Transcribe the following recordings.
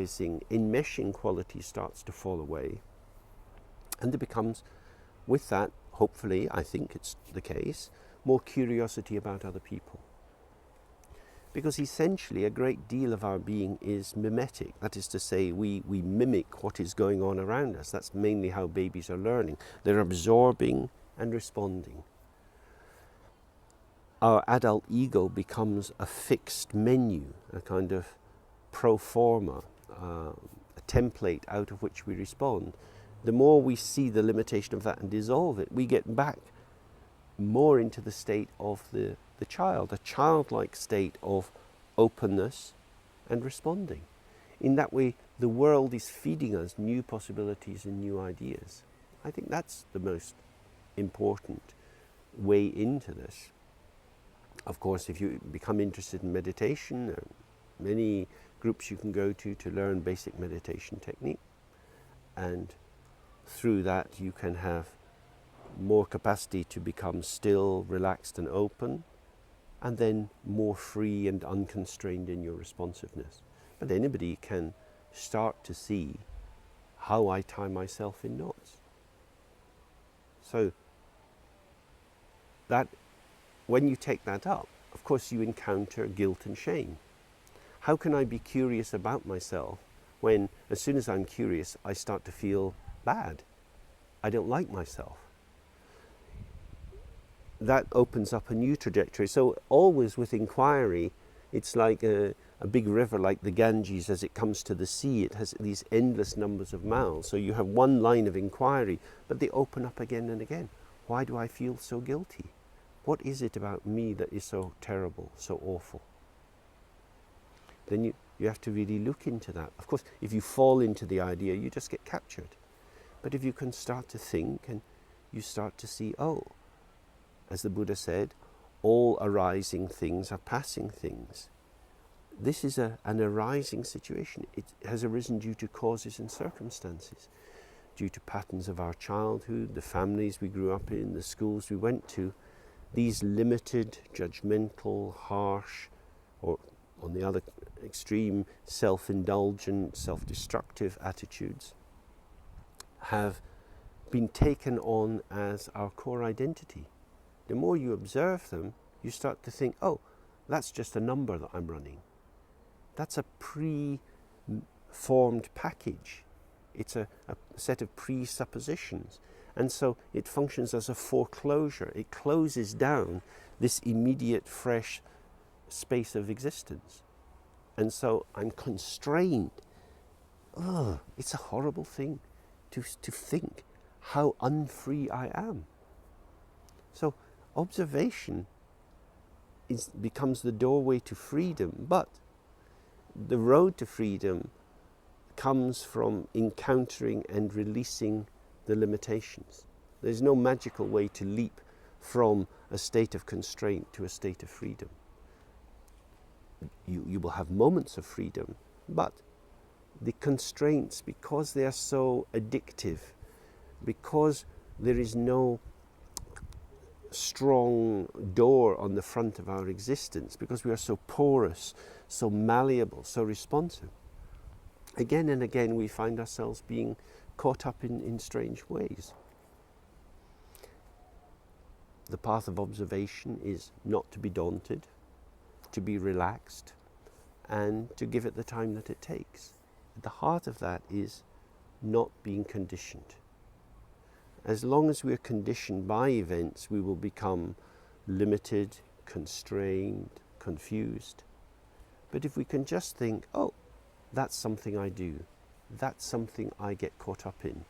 enmeshing quality starts to fall away, and there becomes, with that, hopefully, I think it's the case, more curiosity about other people. Because essentially a great deal of our being is mimetic. That is to say, we mimic what is going on around us. That's mainly how babies are learning. They're absorbing and responding. Our adult ego becomes a fixed menu, a kind of pro forma, a template out of which we respond. The more we see the limitation of that and dissolve it, we get back more into the state of the child, a childlike state of openness and responding. In that way, the world is feeding us new possibilities and new ideas. I think that's the most important way into this. Of course, if you become interested in meditation, there are many groups you can go to learn basic meditation technique, and through that you can have more capacity to become still, relaxed and open, and then more free and unconstrained in your responsiveness. But anybody can start to see how I tie myself in knots. So that when you take that up, of course you encounter guilt and shame. How can I be curious about myself when, as soon as I'm curious, I start to feel bad? I don't like myself. That opens up a new trajectory. So always with inquiry, it's like a big river like the Ganges. As it comes to the sea, it has these endless numbers of mouths. So you have one line of inquiry, but they open up again and again. Why do I feel so guilty? What is it about me that is so terrible, so awful? Then you have to really look into that. Of course, if you fall into the idea, you just get captured. But if you can start to think and you start to see, oh, as the Buddha said, all arising things are passing things. This is an arising situation. It has arisen due to causes and circumstances, due to patterns of our childhood, the families we grew up in, the schools we went to. These limited, judgmental, harsh, or on the other extreme, self-indulgent, self-destructive attitudes have been taken on as our core identity. The more you observe them, you start to think, oh, that's just a number that I'm running. That's a pre-formed package. It's a set of presuppositions. And so it functions as a foreclosure. It closes down this immediate, fresh space of existence. And so I'm constrained. Oh, it's a horrible thing to think how unfree I am. So observation becomes the doorway to freedom, but the road to freedom comes from encountering and releasing the limitations. There's no magical way to leap from a state of constraint to a state of freedom. You will have moments of freedom, but the constraints, because they are so addictive, because there is no strong door on the front of our existence, because we are so porous, so malleable, so responsive, again and again we find ourselves being caught up in strange ways. The path of observation is not to be daunted, to be relaxed, and to give it the time that it takes. At the heart of that is not being conditioned. As long as we're conditioned by events, we will become limited, constrained, confused. But if we can just think, oh, that's something I do, that's something I get caught up in,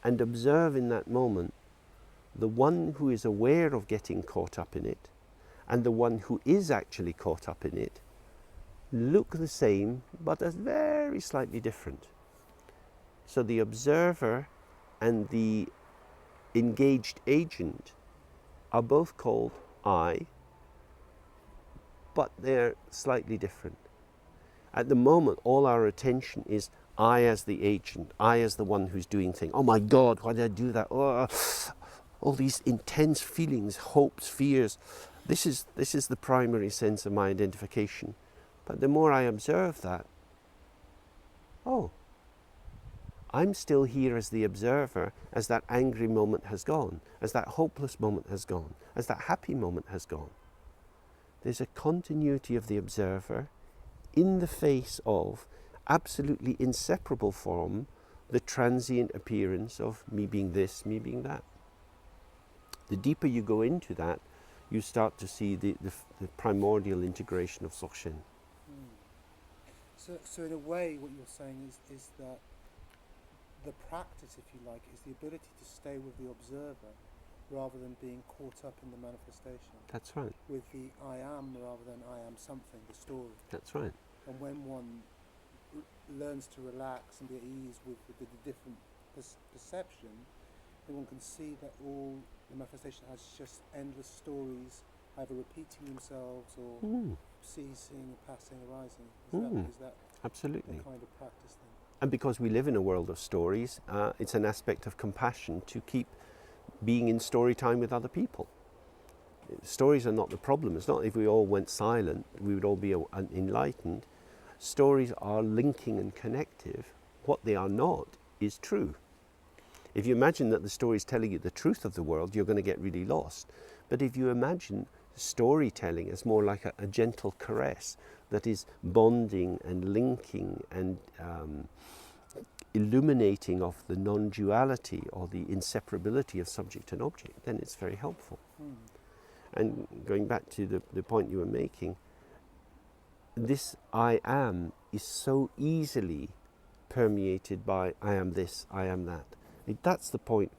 and observe in that moment the one who is aware of getting caught up in it and the one who is actually caught up in it look the same but as very slightly different. So the observer and the engaged agent are both called I, but they're slightly different. At the moment, all our attention is I as the agent, I as the one who's doing things. Oh my God, why did I do that? Oh, all these intense feelings, hopes, fears. This is the primary sense of my identification. But the more I observe that, I'm still here as the observer, as that angry moment has gone, as that hopeless moment has gone, as that happy moment has gone. There's a continuity of the observer in the face of absolutely inseparable from the transient appearance of me being this, me being that. The deeper you go into that, you start to see the primordial integration of Dzogchen. So in a way, what you're saying is that the practice, if you like, is the ability to stay with the observer rather than being caught up in the manifestation. That's right. With the I am rather than I am something, the story. That's right. And when one learns to relax and be at ease with the different perception, then one can see that all the manifestation has just endless stories, either repeating themselves or ceasing, passing, arising. Is that absolutely the kind of practice then? And because we live in a world of stories, it's an aspect of compassion to keep being in story time with other people. Stories are not the problem. It's not if we all went silent, we would all be enlightened. Stories are linking and connective. What they are not is true. If you imagine that the story is telling you the truth of the world, you're going to get really lost. But if you imagine storytelling as more like a gentle caress that is bonding and linking and illuminating of the non-duality or the inseparability of subject and object, then it's very helpful. And going back to the point you were making, this I am is so easily permeated by I am this, I am that. That's the point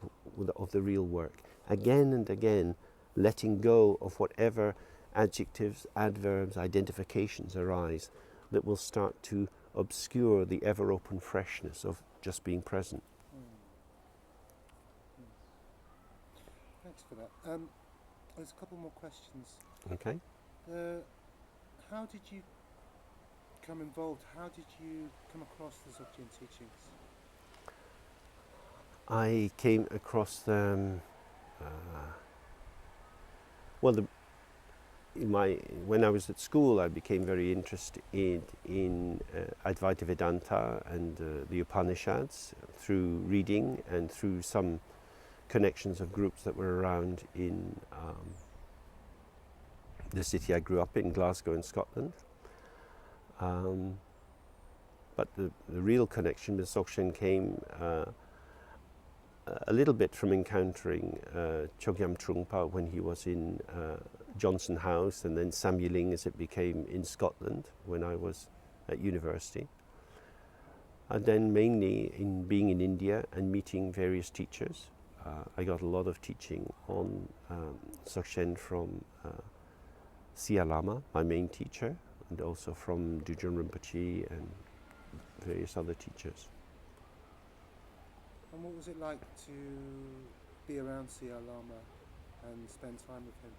of the real work. Again and again, letting go of whatever adjectives, adverbs, identifications arise that will start to obscure the ever-open freshness of just being present. Thanks for that. There's a couple more questions. Okay. How did you become involved? How did you come across the Dzogchen teachings? I came across them. When I was at school, I became very interested in Advaita Vedanta and the Upanishads through reading and through some connections of groups that were around in the city I grew up in, Glasgow in Scotland. But the real connection with Dzogchen came a little bit from encountering Chogyam Trungpa when he was in Johnson House, and then Samyeling as it became in Scotland when I was at university. And then mainly in being in India and meeting various teachers. I got a lot of teaching on Dzogchen from CR Lama, my main teacher, and also from Dudjom Rinpoche and various other teachers. And what was it like to be around CR Lama and spend time with him?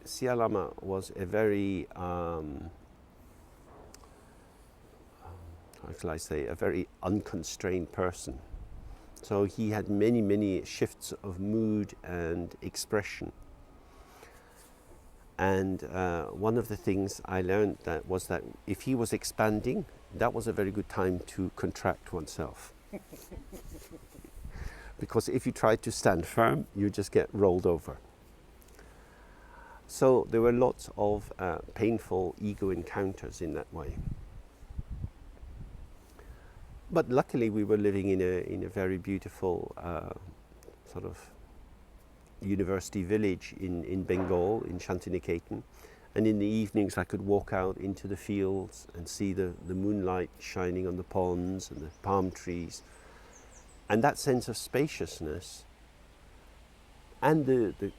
CR Lama was a very, how shall I say, a very unconstrained person. So he had many, many shifts of mood and expression. And one of the things I learned was that if he was expanding, that was a very good time to contract oneself. Because if you try to stand firm, you just get rolled over. So there were lots of painful ego encounters in that way. But luckily we were living in a very beautiful sort of university village in Bengal, in Shantiniketan. And in the evenings I could walk out into the fields and see the moonlight shining on the ponds and the palm trees. And that sense of spaciousness and the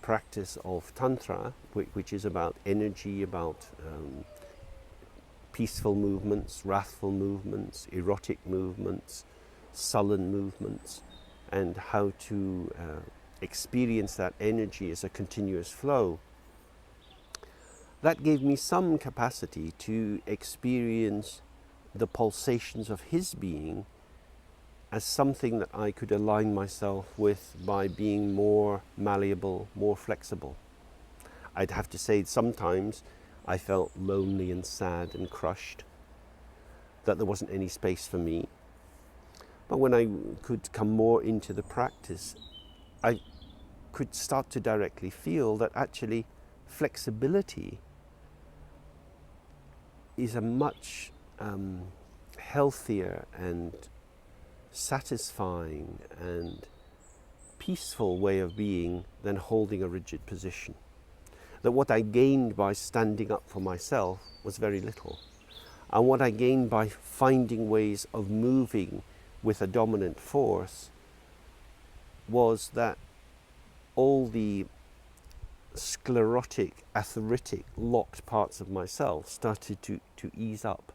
practice of Tantra, which is about energy, about peaceful movements, wrathful movements, erotic movements, sullen movements, and how to experience that energy as a continuous flow. That gave me some capacity to experience the pulsations of his being as something that I could align myself with by being more malleable, more flexible. I'd have to say sometimes I felt lonely and sad and crushed, that there wasn't any space for me. But when I could come more into the practice, I could start to directly feel that actually flexibility is a much healthier and satisfying and peaceful way of being than holding a rigid position. That what I gained by standing up for myself was very little. And what I gained by finding ways of moving with a dominant force was that all the sclerotic, arthritic, locked parts of myself started to ease up.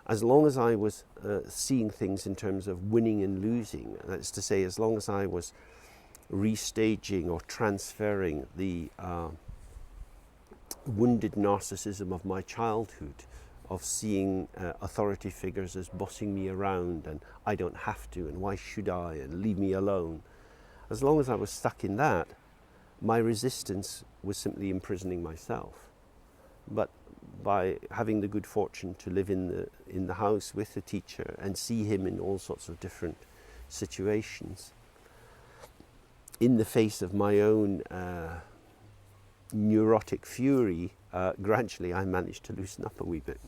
As long as I was seeing things in terms of winning and losing, that's to say, as long as I was restaging or transferring the wounded narcissism of my childhood, of seeing authority figures as bossing me around and I don't have to and why should I and leave me alone. As long as I was stuck in that, my resistance was simply imprisoning myself. But by having the good fortune to live in the house with the teacher and see him in all sorts of different situations, in the face of my own neurotic fury, gradually I managed to loosen up a wee bit.